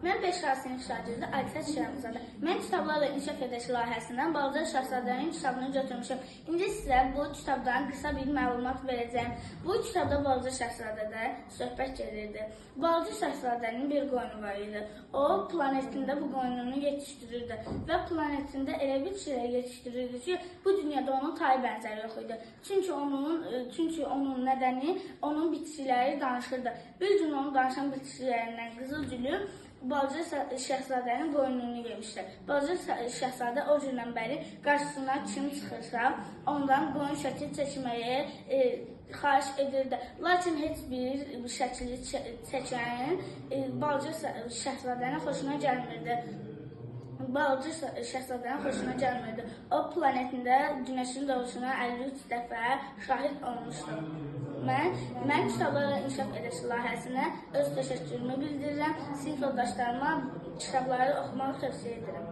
Mən 5 A sinif şagirdi Aysel Şəhərzadə. Mən kitablarla inkişaf ediş layihəsindən Balaca Şahzadənin kitabını götürmüşəm. İndi sizə bu kitabdan qısa bir məlumat verəcəyim. Bu kitabda Balaca Şahzadədə söhbət gedirdi. Balaca Şahzadənin bir qoyunu var idi. O planetində bu qoyununu yetişdirirdi və planetində elə bir şeylər yetişdirirdi ki, bu dünyada onun tayı bənzəri yox idi. Çünki onun nədəni onun bitkiləri danışırdı. Bir gün onun danışan bitkilərindən Qızılgülü Balaca Şahzadənin qoyununu yemişdir. Balaca Şahzadə o gündən bəri qarşısına kim çıxırsa, ondan qoyun şəkli çəkməyi xahiş edirdi. Lakin heç bir şəkli çəkən Balaca Şahzadənin xoşuna gəlmirdi. Balaca Şahzadənin xoşuna gəlmirdi. O planetində günəşin doğuşuna 53 dəfə şahid olmuşdu. Mən kitablarla inkişaf ediş layihəsinə öz təşəkkürümü bildirirəm. Sinif yoldaşlarıma kitabları oxumağı tövsiyə edirəm.